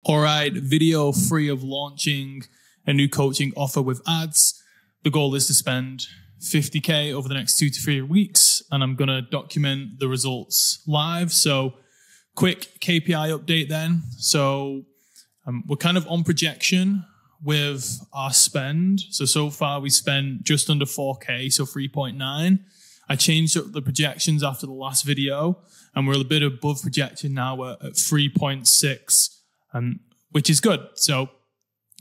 All right, video free of launching a new coaching offer with ads. The goal is to spend $50K over the next 2 to 3 weeks, and I'm going to document the results live. So quick KPI update then. So we're kind of on projection with our spend. So far we spent just under 4K, so 3.9. I changed up the projections after the last video, and we're a bit above projection now at 3.6, which is good. So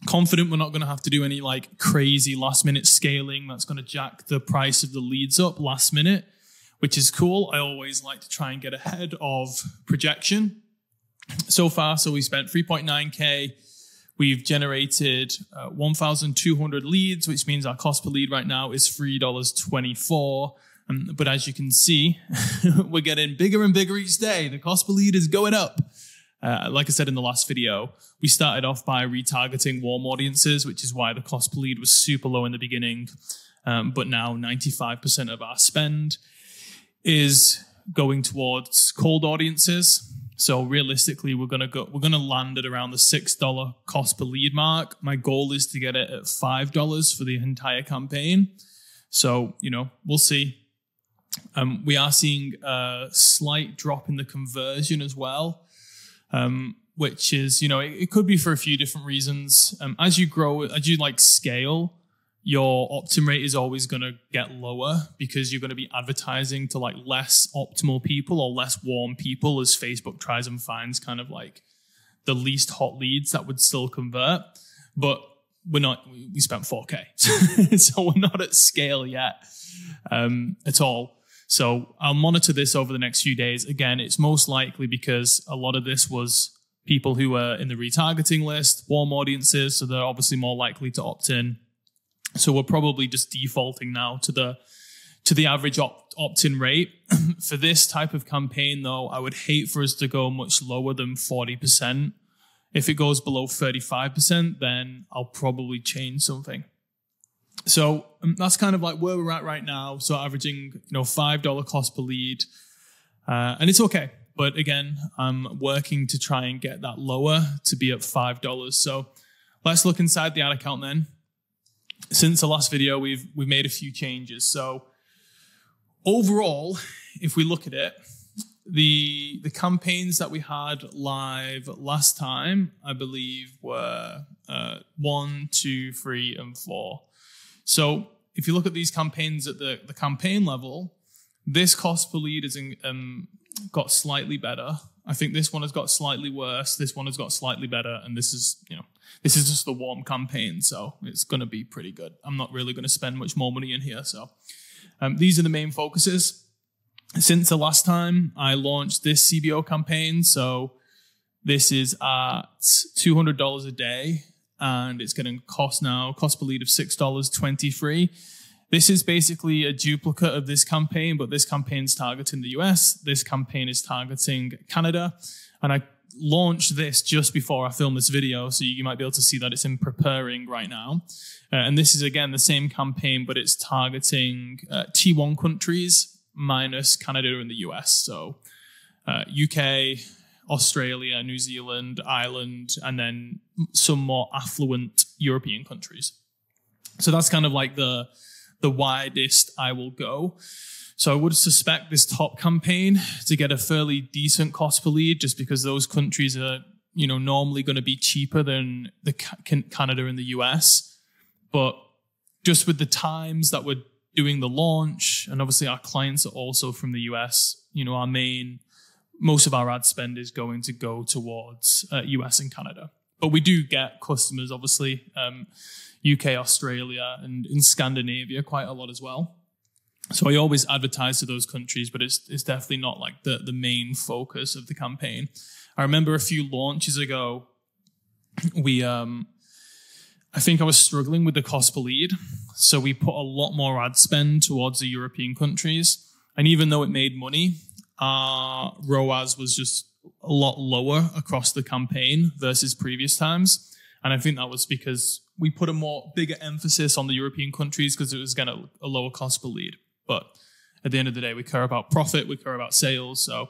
confident we're not going to have to do any like crazy last minute scaling that's going to jack the price of the leads up last minute, which is cool. I always like to try and get ahead of projection. So far, so we spent 3.9K. We've generated 1,200 leads, which means our cost per lead right now is $3.24. But as you can see, we're getting bigger and bigger each day. The cost per lead is going up. Like I said in the last video, we started off by retargeting warm audiences, which is why the cost per lead was super low in the beginning. But now 95% of our spend is going towards cold audiences. So realistically, we're gonna land at around the $6 cost per lead mark. My goal is to get it at $5 for the entire campaign. So, we'll see. We are seeing a slight drop in the conversion as well. Which is, it could be for a few different reasons. As you grow, as you scale, your opt-in rate is always going to get lower because you're going to be advertising to less optimal people or less warm people as Facebook tries and finds kind of the least hot leads that would still convert. But we spent 4K. So we're not at scale yet, at all. So I'll monitor this over the next few days. Again, it's most likely because a lot of this was people who were in the retargeting list, warm audiences, so they're obviously more likely to opt in. So we're probably just defaulting now to the average opt-in rate. For this type of campaign, though, I would hate for us to go much lower than 40%. If it goes below 35%, then I'll probably change something. So that's kind of where we're at right now. So averaging, $5 cost per lead. And it's okay. But again, I'm working to try and get that lower to be at $5. So let's look inside the ad account then. Since the last video, we've made a few changes. So overall, if we look at it, the campaigns that we had live last time, I believe, were 1, 2, 3, and 4. So if you look at these campaigns at the campaign level, this cost per lead has got slightly better. I think this one has got slightly worse. This one has got slightly better. And this is just the warm campaign. So it's going to be pretty good. I'm not really going to spend much more money in here. So these are the main focuses. Since the last time I launched this CBO campaign, so this is at $200 a day. And it's getting cost per lead of $6.23. This is basically a duplicate of this campaign, but this campaign is targeting the US. This campaign is targeting Canada. And I launched this just before I filmed this video, so you might be able to see that it's in preparing right now. And this is, again, the same campaign, but it's targeting T1 countries minus Canada and the US. So UK, Australia, New Zealand, Ireland, and then some more affluent European countries. So that's kind of the widest I will go. So I would suspect this top campaign to get a fairly decent cost per lead, just because those countries are, normally going to be cheaper than the Canada and the US. But just with the times that we're doing the launch, and obviously our clients are also from the US, most of our ad spend is going to go towards US and Canada. But we do get customers, obviously, UK, Australia, and in Scandinavia quite a lot as well. So I always advertise to those countries, but it's definitely not the main focus of the campaign. I remember a few launches ago, I think I was struggling with the cost per lead. So we put a lot more ad spend towards the European countries. And even though it made money, our ROAS was just a lot lower across the campaign versus previous times. And I think that was because we put a bigger emphasis on the European countries because it was getting a lower cost per lead. But at the end of the day, we care about profit, we care about sales. So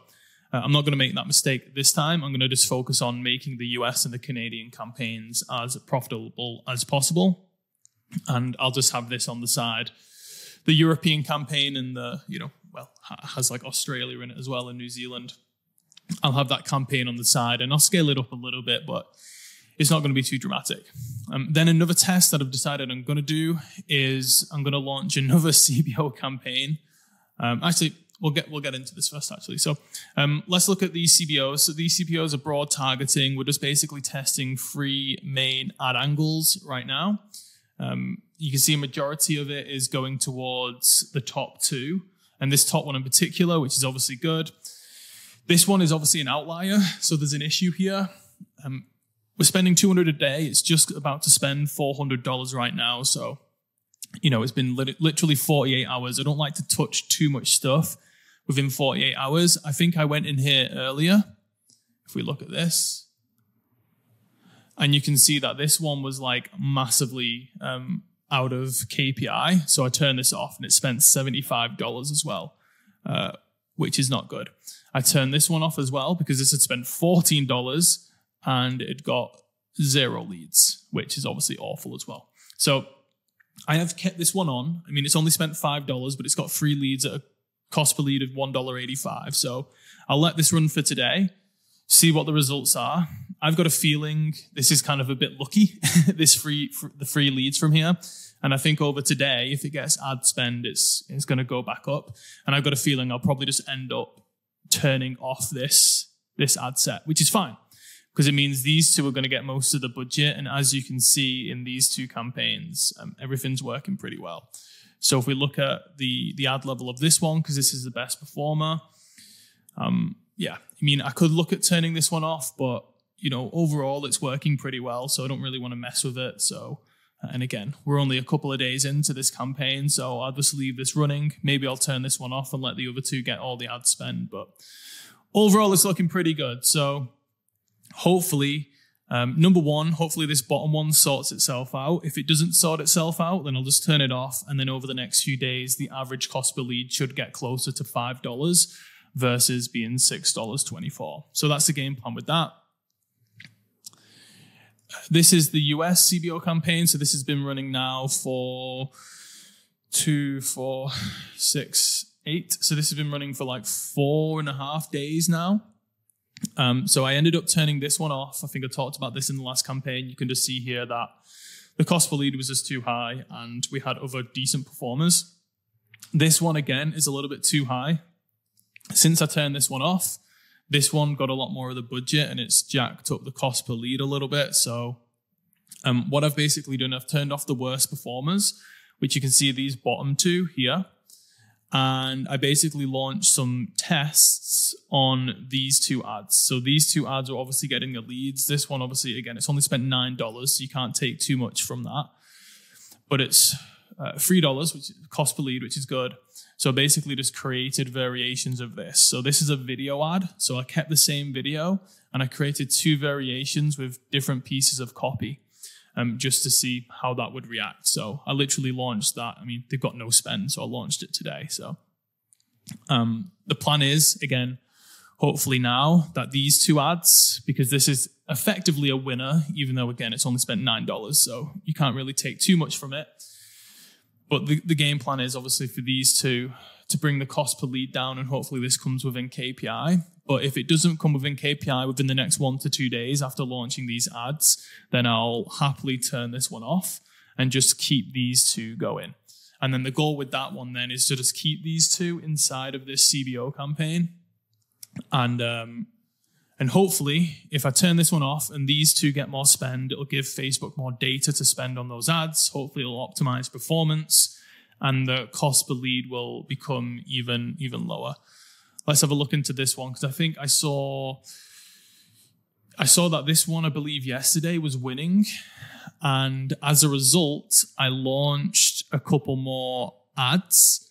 I'm not going to make that mistake this time. I'm going to just focus on making the US and the Canadian campaigns as profitable as possible. And I'll just have this on the side. The European campaign and has like Australia in it as well and New Zealand. I'll have that campaign on the side and I'll scale it up a little bit, but it's not going to be too dramatic. Then another test that I've decided I'm going to do is I'm going to launch another CBO campaign. Actually, we'll get into this first, actually. So let's look at these CBOs. So these CBOs are broad targeting. We're just basically testing 3 main ad angles right now. You can see a majority of it is going towards the top 2. And this top one in particular, which is obviously good. This one is obviously an outlier. So there's an issue here. We're spending $200 a day. It's just about to spend $400 right now. So, it's been literally 48 hours. I don't like to touch too much stuff within 48 hours. I think I went in here earlier. If we look at this, and you can see that this one was like massively out of KPI. So I turned this off and it spent $75 as well, which is not good. I turned this one off as well because this had spent $14 and it got 0 leads, which is obviously awful as well. So I have kept this one on. I mean, it's only spent $5, but it's got 3 leads at a cost per lead of $1.85. So I'll let this run for today, see what the results are. I've got a feeling this is kind of a bit lucky, the free leads from here. And I think over today, if it gets ad spend, it's going to go back up. And I've got a feeling I'll probably just end up turning off this ad set, which is fine, because it means these 2 are going to get most of the budget. And as you can see in these 2 campaigns, everything's working pretty well. So if we look at the ad level of this one, because this is the best performer, I could look at turning this one off, but overall it's working pretty well. So I don't really want to mess with it. So, and again, we're only a couple of days into this campaign, so I'll just leave this running. Maybe I'll turn this one off and let the other 2 get all the ad spend. But overall, it's looking pretty good. So hopefully, number one, hopefully this bottom one sorts itself out. If it doesn't sort itself out, then I'll just turn it off. And then over the next few days, the average cost per lead should get closer to $5 versus being $6.24. So that's the game plan with that. This is the US CBO campaign. So this has been running now for 2, 4, 6, 8. So this has been running for like 4.5 days now. So I ended up turning this one off. I think I talked about this in the last campaign. You can just see here that the cost per lead was just too high and we had other decent performers. This one, again, is a little bit too high. Since I turned this one off, this one got a lot more of the budget and it's jacked up the cost per lead a little bit. So what I've basically done, I've turned off the worst performers, which you can see these bottom 2 here. And I basically launched some tests on these 2 ads. So these 2 ads are obviously getting the leads. This one, obviously, again, it's only spent $9, so you can't take too much from that. But it's $3, which is cost per lead, which is good. So basically just created variations of this. So this is a video ad. So I kept the same video and I created 2 variations with different pieces of copy. Just to see how that would react. So I literally launched that. I mean, they've got no spend, so I launched it today. So the plan is, again, hopefully now that these 2 ads, because this is effectively a winner, even though, again, it's only spent $9, so you can't really take too much from it. But the game plan is obviously for these 2 to bring the cost per lead down, and hopefully this comes within KPI. But if it doesn't come within KPI within the next 1 to 2 days after launching these ads, then I'll happily turn this one off and just keep these 2 going. And then the goal with that one then is to just keep these 2 inside of this CBO campaign. And hopefully, if I turn this one off and these 2 get more spend, it'll give Facebook more data to spend on those ads. Hopefully it'll optimize performance and the cost per lead will become even lower. Let's have a look into this one, because I think I saw that this one, I believe yesterday, was winning. And as a result, I launched a couple more ads.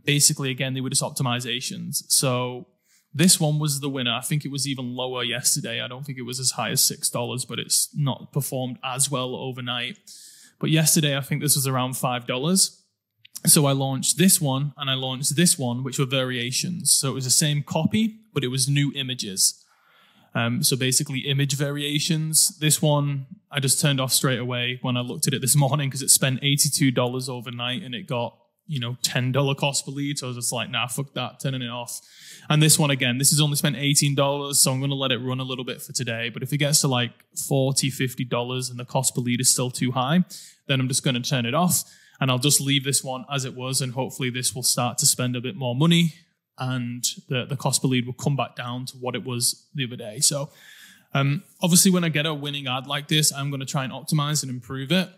Basically, again, they were just optimizations. So this one was the winner. I think it was even lower yesterday. I don't think it was as high as $6, but it's not performed as well overnight. But yesterday, I think this was around $5. So I launched this one and I launched this one, which were variations. So it was the same copy, but it was new images. So basically image variations. This one I just turned off straight away when I looked at it this morning because it spent $82 overnight and it got, $10 cost per lead. So I was just like, nah, fuck that, turning it off. And this one, again, this has only spent $18. So I'm going to let it run a little bit for today. But if it gets to like $40, $50 and the cost per lead is still too high, then I'm just going to turn it off and I'll just leave this one as it was. And hopefully this will start to spend a bit more money and the cost per lead will come back down to what it was the other day. So obviously when I get a winning ad like this, I'm going to try and optimize and improve it.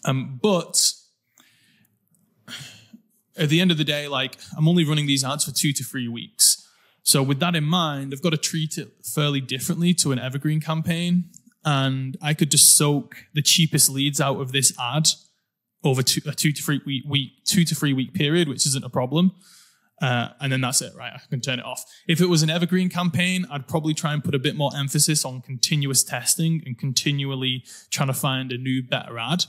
But at the end of the day, like I'm only running these ads for 2 to 3 weeks. So with that in mind, I've got to treat it fairly differently to an evergreen campaign. And I could just soak the cheapest leads out of this ad over a 2 to 3 week period, which isn't a problem. And then that's it, right? I can turn it off. If it was an evergreen campaign, I'd probably try and put a bit more emphasis on continuous testing and continually trying to find a new, better ad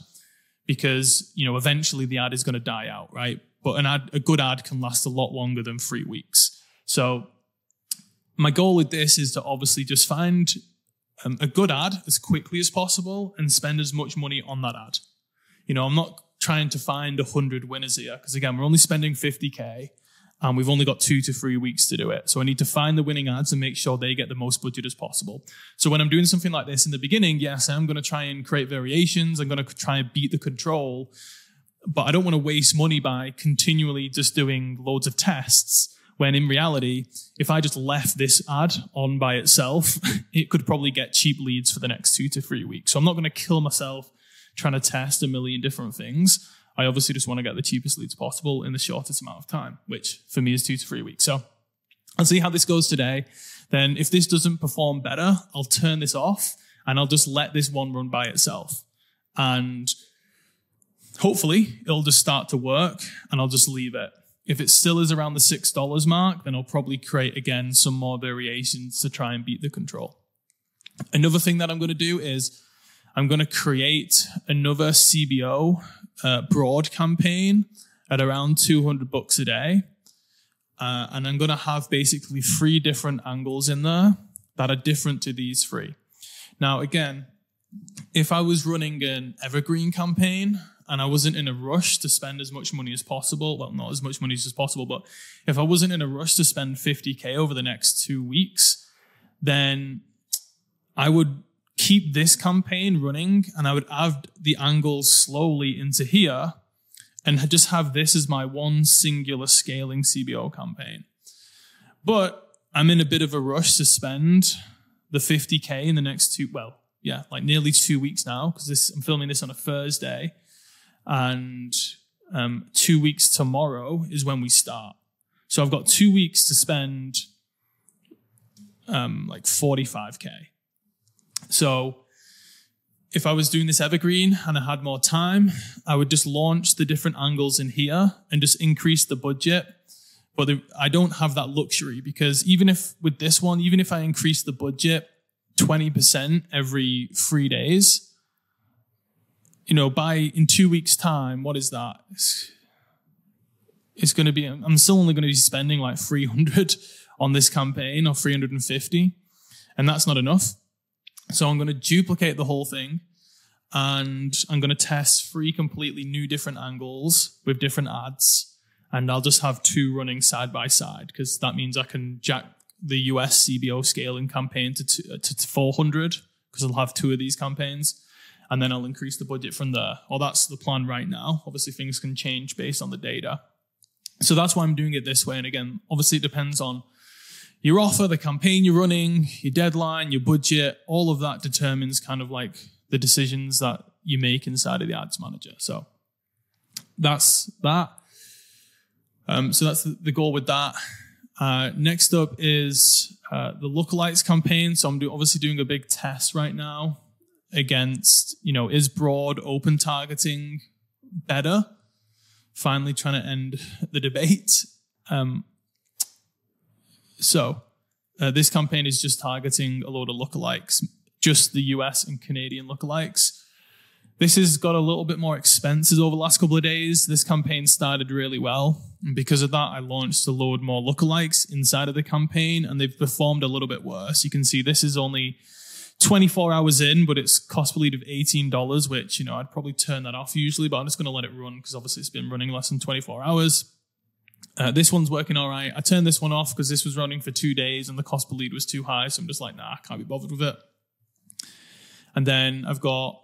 because, eventually the ad is going to die out, right? But a good ad can last a lot longer than 3 weeks. So my goal with this is to obviously just find a good ad as quickly as possible and spend as much money on that ad. I'm not trying to find 100 winners here because again, we're only spending $50K. And we've only got 2 to 3 weeks to do it. So I need to find the winning ads and make sure they get the most budget as possible. So when I'm doing something like this in the beginning, yes, I'm going to try and create variations. I'm going to try and beat the control. But I don't want to waste money by continually just doing loads of tests when in reality, if I just left this ad on by itself, it could probably get cheap leads for the next 2 to 3 weeks. So I'm not going to kill myself trying to test a million different things. I obviously just want to get the cheapest leads possible in the shortest amount of time, which for me is 2 to 3 weeks. So I'll see how this goes today. Then if this doesn't perform better, I'll turn this off and I'll just let this one run by itself. And hopefully it'll just start to work and I'll just leave it. If it still is around the $6 mark, then I'll probably create again some more variations to try and beat the control. Another thing that I'm going to do is I'm going to create another CBO broad campaign at around $200 a day. And I'm going to have basically 3 different angles in there that are different to these 3. Now, again, if I was running an evergreen campaign and I wasn't in a rush to spend as much money as possible, well, not as much money as possible, but if I wasn't in a rush to spend $50K over the next 2 weeks, then I would keep this campaign running and I would add the angles slowly into here and just have this as my one singular scaling CBO campaign. But I'm in a bit of a rush to spend the $50K in the next nearly 2 weeks now because I'm filming this on a Thursday and 2 weeks tomorrow is when we start. So I've got 2 weeks to spend like $45K. So if I was doing this evergreen and I had more time, I would just launch the different angles in here and just increase the budget. But I don't have that luxury because even if I increase the budget 20% every 3 days, in 2 weeks time, what is that? It's going to be, I'm still only going to be spending like 300 on this campaign or 350. And that's not enough. So I'm going to duplicate the whole thing and I'm going to test 3 completely new different angles with different ads. And I'll just have 2 running side by side because that means I can jack the US CBO scaling campaign to 400 because I'll have 2 of these campaigns. And then I'll increase the budget from there. Well, that's the plan right now. Obviously, things can change based on the data. So that's why I'm doing it this way. And again, obviously it depends on your offer, the campaign you're running, your deadline, your budget, all of that determines kind of like the decisions that you make inside of the ads manager. So that's that. So that's the goal with that. Next up is the lookalikes campaign. So I'm obviously doing a big test right now against, is broad open targeting better? Finally trying to end the debate. So this campaign is just targeting a load of lookalikes, just the US and Canadian lookalikes. This has got a little bit more expenses over the last couple of days. This campaign started really well. And because of that, I launched a load more lookalikes inside of the campaign, and they've performed a little bit worse. You can see this is only 24 hours in, but it's cost per lead of $18, which, I'd probably turn that off usually, but I'm just going to let it run because obviously it's been running less than 24 hours. This one's working all right. I turned this one off because this was running for 2 days and the cost per lead was too high. So I'm just like, nah, I can't be bothered with it. And then I've got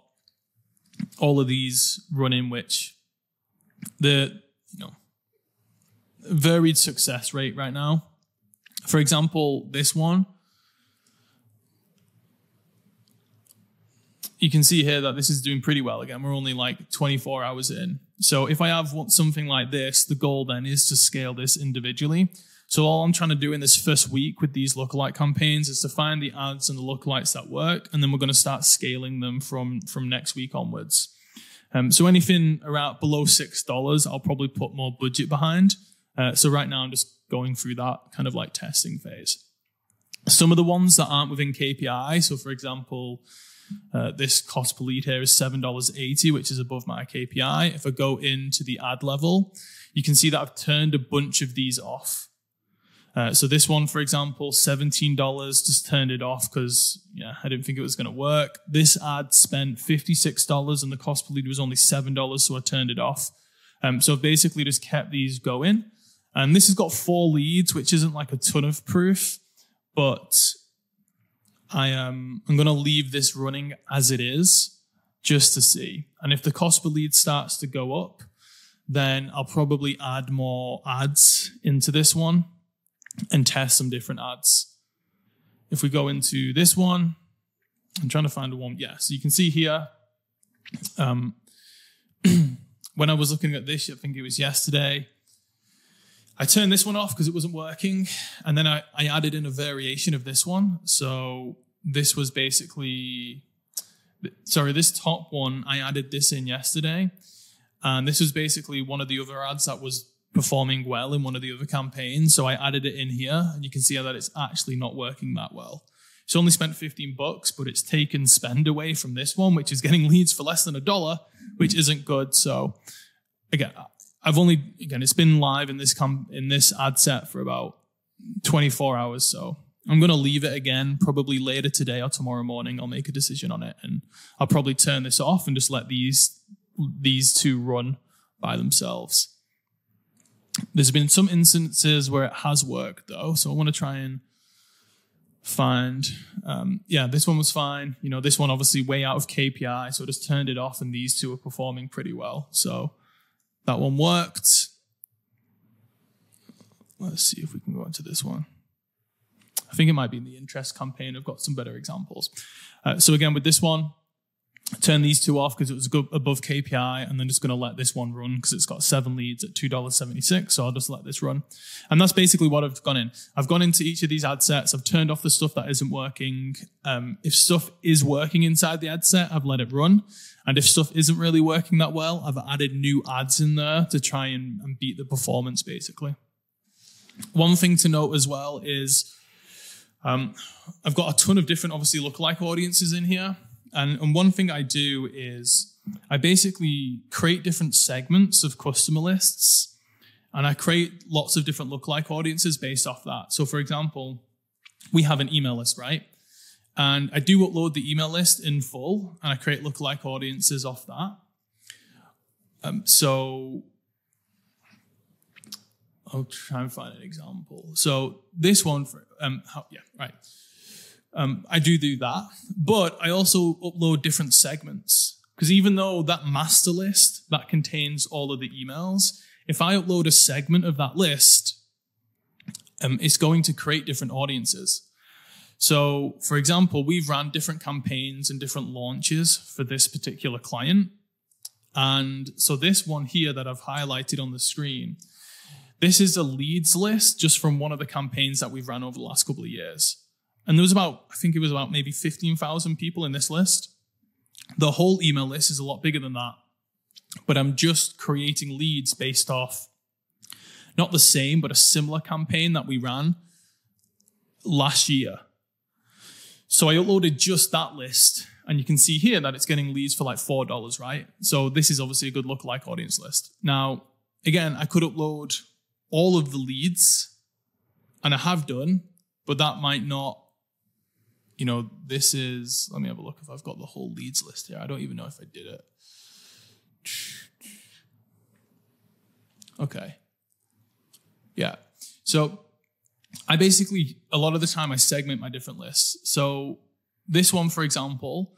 all of these running, which the varied success rate right now. For example, this one, you can see here that this is doing pretty well. Again, we're only like 24 hours in. So if I have something like this, the goal then is to scale this individually. So all I'm trying to do in this first week with these lookalike campaigns is to find the ads and the lookalikes that work, and then we're going to start scaling them from next week onwards. So anything around below $6, I'll probably put more budget behind. So right now I'm just going through that kind of like testing phase. Some of the ones that aren't within KPI, so for example, this cost per lead here is $7.80, which is above my KPI. If I go into the ad level, you can see that I've turned a bunch of these off. So this one, for example, $17, just turned it off because I didn't think it was going to work. This ad spent $56 and the cost per lead was only $7, so I turned it off. So I've basically just kept these going. And this has got 4 leads, which isn't like a ton of proof, but I'm going to leave this running as it is just to see. And if the cost per lead starts to go up, then I'll probably add more ads into this one and test some different ads. If we go into this one, I'm trying to find one. Yeah, so you can see here, when I was looking at this, I think it was yesterday, I turned this one off because it wasn't working. And then I added in a variation of this one. So this was basically, this top one, I added this in yesterday. And this was basically one of the other ads that was performing well in one of the other campaigns. So I added it in here, and you can see that it's actually not working that well. It's only spent $15, but it's taken spend away from this one, which is getting leads for less than $1, which isn't good. So again, it's been live in this ad set for about 24 hours. So I'm going to leave it again, probably later today or tomorrow morning. I'll make a decision on it, and I'll probably turn this off and just let these two run by themselves. There's been some instances where it has worked though. So I want to try and find, this one was fine. This one obviously way out of KPI. So I just turned it off, and these two are performing pretty well. So that one worked. Let's see if we can go into this one. I think it might be in the interest campaign. I've got some better examples. So again, with this one, turn these two off because it was above KPI, and then just going to let this one run because it's got 7 leads at $2.76. So I'll just let this run. And that's basically what I've gone in. I've gone into each of these ad sets. I've turned off the stuff that isn't working. If stuff is working inside the ad set, I've let it run. And if stuff isn't really working that well, I've added new ads in there to try and beat the performance, basically. One thing to note as well is I've got a ton of different, obviously, lookalike audiences in here. And one thing I do is I basically create different segments of customer lists, and I create lots of different lookalike audiences based off that. So for example, we have an email list, right? And I do upload the email list in full, and I create lookalike audiences off that. So I'll try and find an example. So this one, I do that, but I also upload different segments, because even though that master list, that contains all of the emails, if I upload a segment of that list, it's going to create different audiences. So for example, we've ran different campaigns and different launches for this particular client. And so this one here that I've highlighted on the screen, this is a leads list just from one of the campaigns that we've ran over the last couple of years. And there was I think it was about maybe 15,000 people in this list. The whole email list is a lot bigger than that. But I'm just creating leads based off not the same, but a similar campaign that we ran last year. So I uploaded just that list and you can see here that it's getting leads for like $4, right? So this is obviously a good lookalike audience list. Now, again, I could upload all of the leads, and I have done, but that might not, this is, let me have a look if I've got the whole leads list here. I don't even know if I did it. Okay. Yeah. So I basically, a lot of the time I segment my different lists. So this one, for example,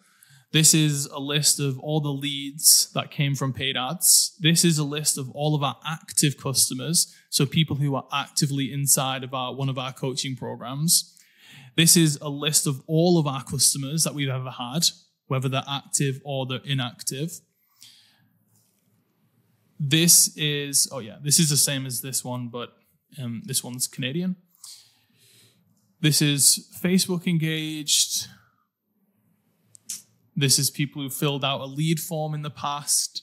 this is a list of all the leads that came from paid ads. This is a list of all of our active customers. So people who are actively inside of one of our coaching programs. This is a list of all of our customers that we've ever had, whether they're active or they're inactive. This is the same as this one, but this one's Canadian. This is Facebook engaged. This is people who filled out a lead form in the past.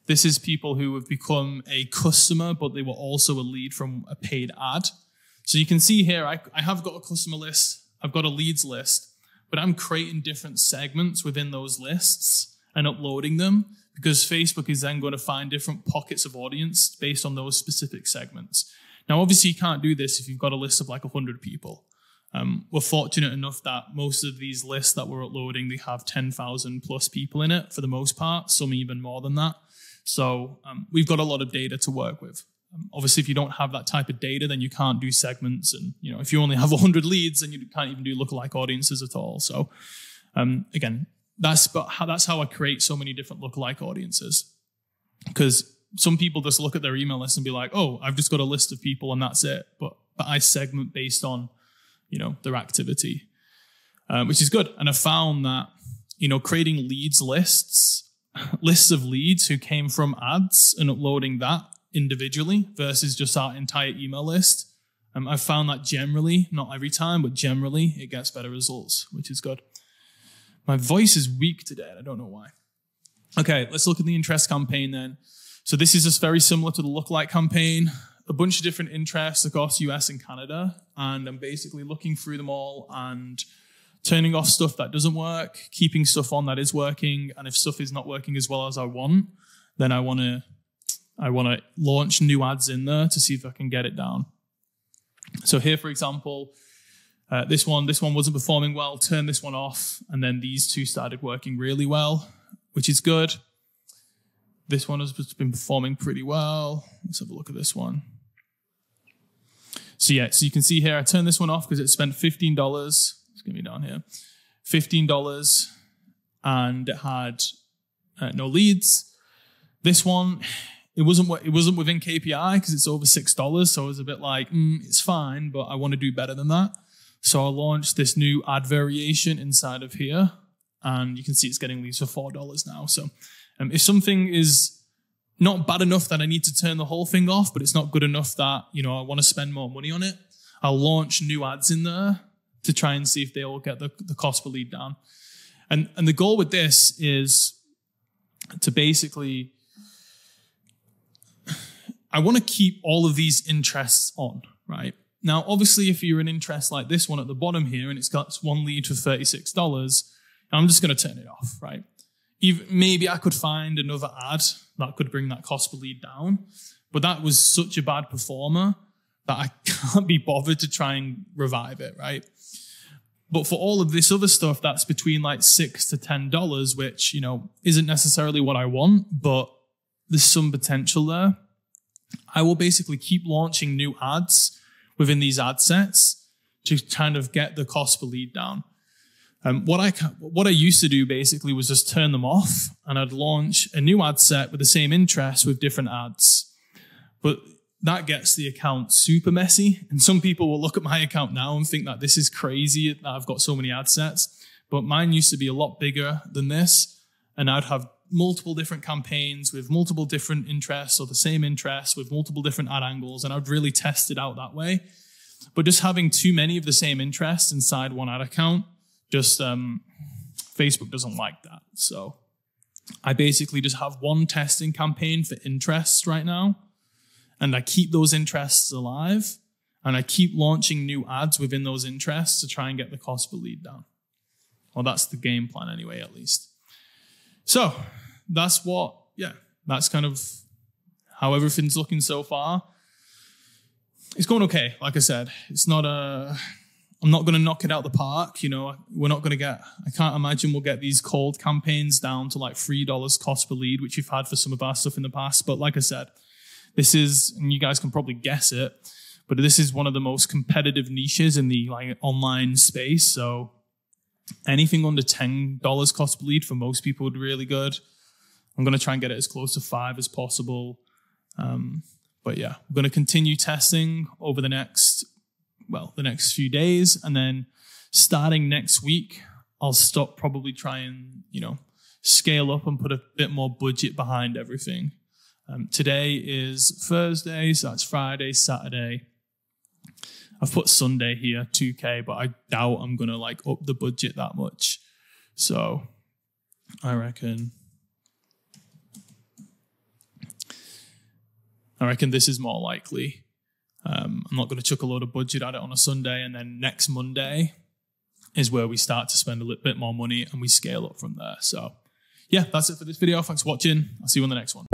This is people who have become a customer, but they were also a lead from a paid ad. So you can see here, I have got a customer list. I've got a leads list, but I'm creating different segments within those lists and uploading them, because Facebook is then going to find different pockets of audience based on those specific segments. Now, obviously, you can't do this if you've got a list of like 100 people. We're fortunate enough that most of these lists that we're uploading, they have 10,000 plus people in it for the most part, some even more than that. So we've got a lot of data to work with. Obviously, if you don't have that type of data, then you can't do segments. And if you only have 100 leads, then you can't even do lookalike audiences at all. So again, that's how I create so many different lookalike audiences. Because some people just look at their email list and be like, oh, I've just got a list of people and that's it. But I segment based on, their activity, which is good. And I found that, creating lists of leads who came from ads and uploading that individually versus just our entire email list. I've found that generally, not every time, but generally it gets better results, which is good. My voice is weak today. I don't know why. Okay, let's look at the interest campaign then. So this is just very similar to the lookalike campaign. A bunch of different interests across US and Canada. And I'm basically looking through them all and turning off stuff that doesn't work, keeping stuff on that is working. And if stuff is not working as well as I want, then I want to launch new ads in there to see if I can get it down. So here, for example, this one wasn't performing well, turn this one off, and then these two started working really well, which is good. This one has been performing pretty well. Let's have a look at this one. So yeah, so you can see here, I turned this one off because it spent $15. It's going to be down here. $15, and it had no leads. This one, it wasn't within KPI because it's over $6, so I was a bit like, it's fine, but I want to do better than that. So I launched this new ad variation inside of here, and you can see it's getting leads for $4 now. So if something is not bad enough that I need to turn the whole thing off, but it's not good enough that, I want to spend more money on it, I'll launch new ads in there to try and see if they all get the cost per lead down. And the goal with this is to basically, I want to keep all of these interests on, right? Now, obviously, if you're an interest like this one at the bottom here and it's got one lead for $36, I'm just going to turn it off, right? Maybe I could find another ad that could bring that cost per lead down, but that was such a bad performer that I can't be bothered to try and revive it, right? But for all of this other stuff that's between like $6 to $10, which, isn't necessarily what I want, but there's some potential there, I will basically keep launching new ads within these ad sets to kind of get the cost per lead down. What I used to do basically was just turn them off, and I'd launch a new ad set with the same interest with different ads. But that gets the account super messy. And some people will look at my account now and think that this is crazy that I've got so many ad sets. But mine used to be a lot bigger than this. And I'd have multiple different campaigns with multiple different interests, or the same interests with multiple different ad angles. And I'd really test it out that way. But just having too many of the same interests inside one ad account, Facebook doesn't like that. So I basically just have one testing campaign for interests right now, and I keep those interests alive, and I keep launching new ads within those interests to try and get the cost per lead down. Well, that's the game plan anyway, at least. So that's that's kind of how everything's looking so far. It's going okay. Like I said, I'm not going to knock it out the park. We're not going to I can't imagine we'll get these cold campaigns down to like $3 cost per lead, which we've had for some of our stuff in the past. But like I said, this is, and you guys can probably guess it, but this is one of the most competitive niches in the like online space. So anything under $10 cost per lead for most people would be really good. I'm going to try and get it as close to $5 as possible. But yeah, we're going to continue testing over the next few days. And then starting next week, I'll stop probably trying, scale up and put a bit more budget behind everything. Today is Thursday, so that's Friday, Saturday. I've put Sunday here, 2K, but I doubt I'm going to like up the budget that much. So I reckon this is more likely. I'm not going to chuck a load of budget at it on a Sunday, and then next Monday is where we start to spend a little bit more money and we scale up from there. So yeah, that's it for this video. Thanks for watching. I'll see you on the next one.